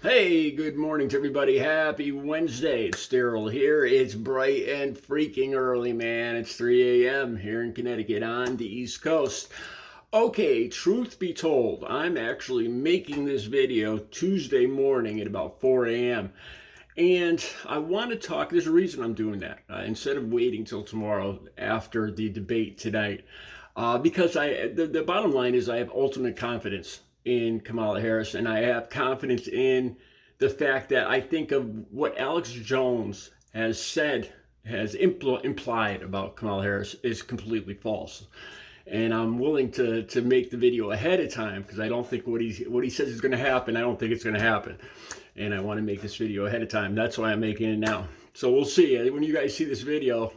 Hey, good morning to everybody. Happy Wednesday. It's Daryl here. It's bright and freaking early, man. It's 3 a.m. here in Connecticut on the East Coast. Okay, truth be told, I'm actually making this video Tuesday morning at about 4 a.m. And I want to talk, there's a reason I'm doing that. Instead of waiting till tomorrow after the debate tonight, because the bottom line is I have ultimate confidence in Kamala Harris, and I have confidence in the fact that I think of what Alex Jones has said, has implied about Kamala Harris is completely false. And I'm willing to make the video ahead of time because I don't think what he says is going to happen. I don't think it's going to happen, and I want to make this video ahead of time. That's why I'm making it now. So we'll see. When you guys see this video,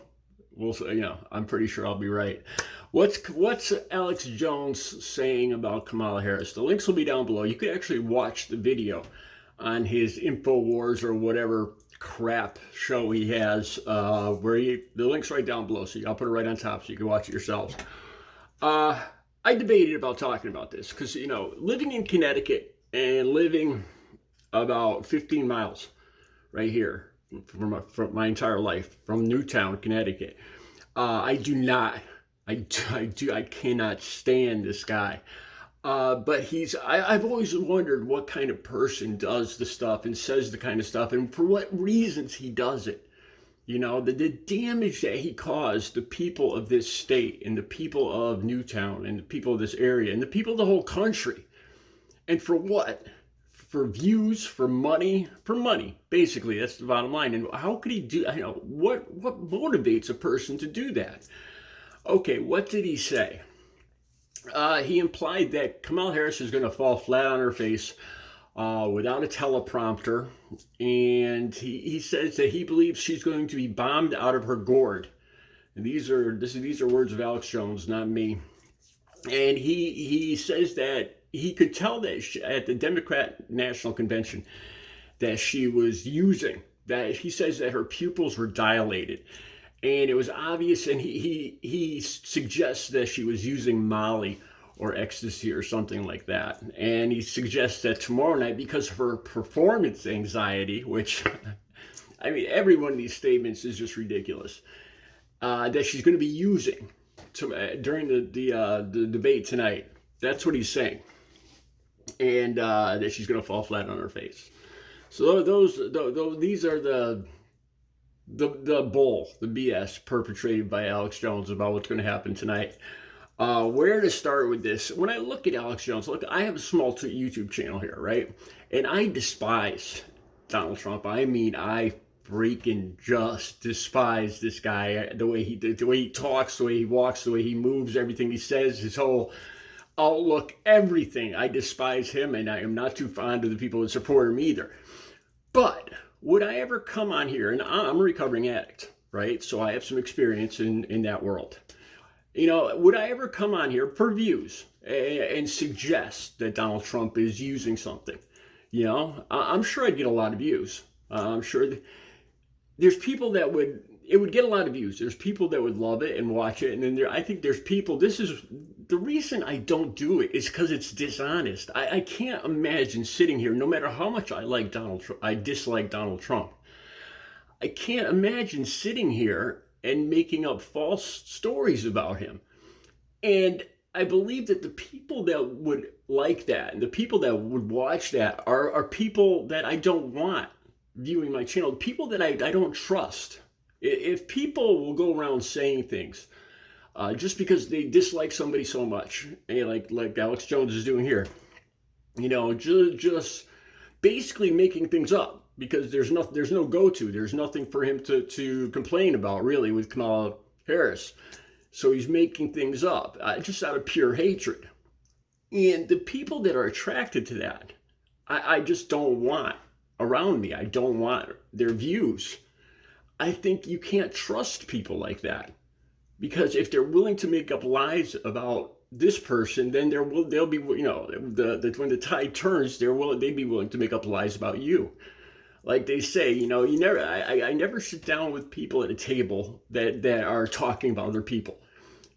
I'm pretty sure I'll be right. What's Alex Jones saying about Kamala Harris? The links will be down below. You could actually watch the video on his InfoWars or whatever crap show he has, the link's right down below. So I'll put it right on top so you can watch it yourselves. I debated about talking about this because, living in Connecticut and living about 15 miles right here from my entire life from Newtown, Connecticut, I cannot stand this guy. But I've always wondered what kind of person does the stuff and says the kind of stuff and for what reasons he does it. The damage that he caused the people of this state and the people of Newtown and the people of this area and the people of the whole country. And for what? For views, for money, basically. That's the bottom line. And how could he do, what motivates a person to do that? Okay, what did he say? He implied that Kamala Harris is going to fall flat on her face without a teleprompter, and he says that he believes she's going to be bombed out of her gourd. And these are words of Alex Jones, not me. And he says that he could tell that at the Democrat National Convention that she was using, that he says that her pupils were dilated. And it was obvious, and he suggests that she was using Molly or ecstasy or something like that. And he suggests that tomorrow night, because of her performance anxiety, which, every one of these statements is just ridiculous, that she's going to be using during the debate tonight. That's what he's saying. And that she's going to fall flat on her face. So these are the bull, the BS perpetrated by Alex Jones about what's going to happen tonight. Where to start with this? When I look at Alex Jones, I have a small YouTube channel here, right? And I despise Donald Trump. I freaking just despise this guy. The way he talks, the way he walks, the way he moves, everything he says, his whole outlook, everything. I despise him, and I am not too fond of the people that support him either. But would I ever come on here, and I'm a recovering addict, right? So I have some experience in that world. Would I ever come on here for views and suggest that Donald Trump is using something? I'm sure I'd get a lot of views. I'm sure there's people that it would get a lot of views. There's people that would love it and watch it. And then I think there's people, this is the reason I don't do it is because it's dishonest. I can't imagine sitting here, no matter how much I dislike Donald Trump. I can't imagine sitting here and making up false stories about him. And I believe that the people that would like that and the people that would watch that are people that I don't want viewing my channel, people that I don't trust. If people will go around saying things just because they dislike somebody so much, like Alex Jones is doing here, just basically making things up because there's no go-to. There's nothing for him to complain about really with Kamala Harris. So he's making things up just out of pure hatred. And the people that are attracted to that, I just don't want around me. I don't want their views. I think you can't trust people like that because if they're willing to make up lies about this person, then they'll be, when the tide turns, they'd be willing to make up lies about you. Like they say, I never sit down with people at a table that are talking about other people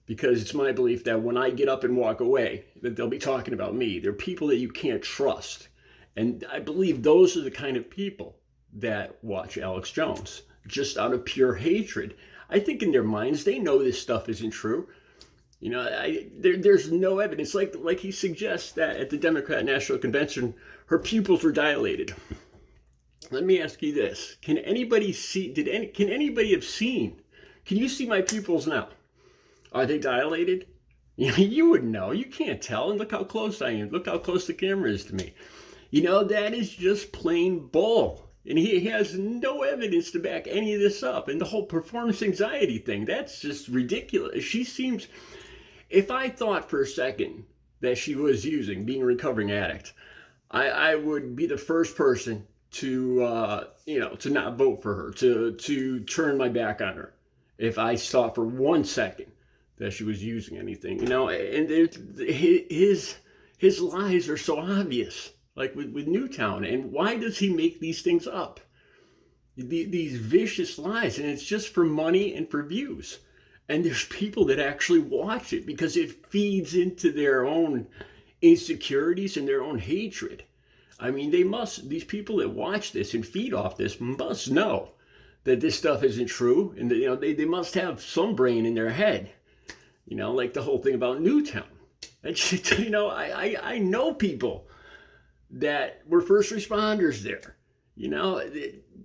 because it's my belief that when I get up and walk away, that they'll be talking about me. They're people that you can't trust. And I believe those are the kind of people that watch Alex Jones just out of pure hatred. I think in their minds, they know this stuff isn't true. You know, there's no evidence. Like he suggests that at the Democrat National Convention, her pupils were dilated. Let me ask you this: can anybody see? Can anybody have seen? Can you see my pupils now? Are they dilated? You would know. You can't tell. And look how close I am. Look how close the camera is to me. You know, that is just plain bull. And he has no evidence to back any of this up. And the whole performance anxiety thing, that's just ridiculous. She seems, if I thought for a second that she was being a recovering addict, I would be the first person to, to not vote for her, to turn my back on her. If I thought for 1 second that she was using anything, and his lies are so obvious, like with Newtown. And why does he make these things up? These vicious lies, and it's just for money and for views. And there's people that actually watch it because it feeds into their own insecurities and their own hatred. I mean, these people that watch this and feed off this must know that this stuff isn't true. And they must have some brain in their head, like the whole thing about Newtown. I know people that were first responders there.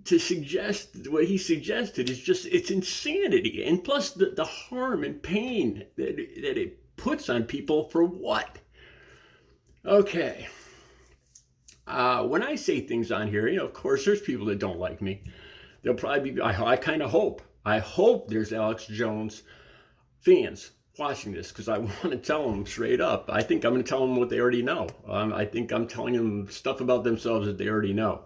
To suggest what he suggested is just, it's insanity. And plus the harm and pain that it puts on people for what? Okay. When I say things on here, of course, there's people that don't like me. They'll probably be, I kind of hope there's Alex Jones fans watching this, because I want to tell them straight up. I think I'm going to tell them what they already know. I think I'm telling them stuff about themselves that they already know.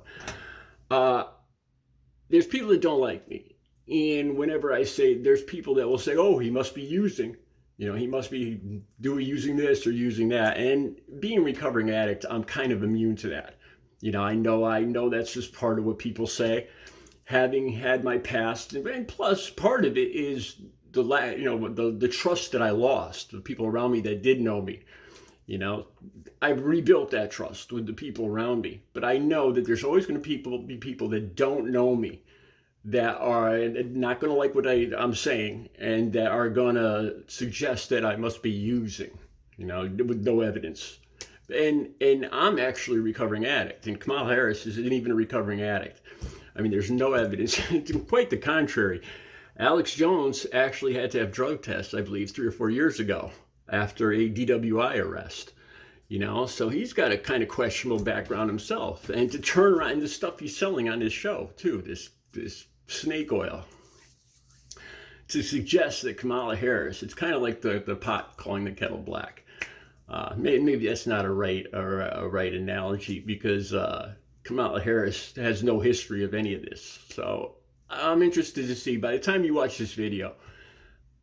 There's people that don't like me. And whenever I say, there's people that will say, oh, he must be using, he must be using this or using that. And being a recovering addict, I'm kind of immune to that. I know that's just part of what people say. Having had my past, and plus part of it is the trust that I lost, the people around me that did know me. I've rebuilt that trust with the people around me. But I know that there's always going to be people that don't know me, that are not going to like what I'm saying, and that are going to suggest that I must be using, with no evidence. And I'm actually a recovering addict, and Kamala Harris isn't even a recovering addict. I mean, there's no evidence. Quite the contrary. Alex Jones actually had to have drug tests, I believe, 3 or 4 years ago after a DWI arrest. So he's got a kind of questionable background himself. And to turn around the stuff he's selling on his show, too, this snake oil, to suggest that Kamala Harris, it's kind of like the pot calling the kettle black. Maybe that's not a right analogy, because Kamala Harris has no history of any of this. So I'm interested to see, by the time you watch this video,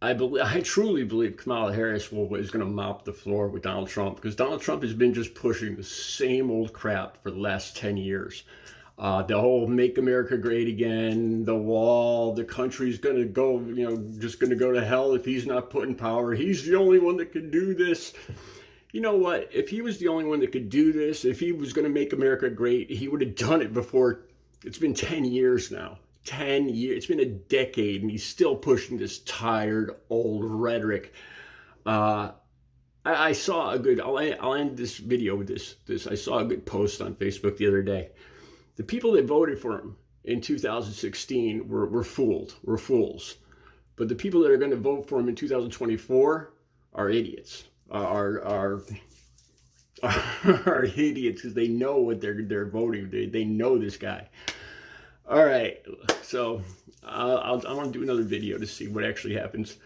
I truly believe Kamala Harris is going to mop the floor with Donald Trump, because Donald Trump has been just pushing the same old crap for the last 10 years. The whole Make America Great Again, the wall, the country's going to go, just going to go to hell if he's not put in power. He's the only one that can do this. You know what? If he was the only one that could do this, if he was going to make America great, he would have done it before. It's been 10 years now. 10 years. It's been a decade, and he's still pushing this tired, old rhetoric. I saw a good, I'll end this video with this. I saw a good post on Facebook the other day. The people that voted for him in 2016 were fools. But the people that are going to vote for him in 2024 are idiots. Are idiots, because they know what they're voting. They know this guy. All right, so I want to do another video to see what actually happens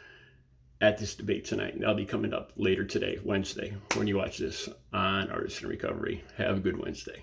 at this debate tonight. And that'll be coming up later today, Wednesday, when you watch this on Artists in Recovery. Have a good Wednesday.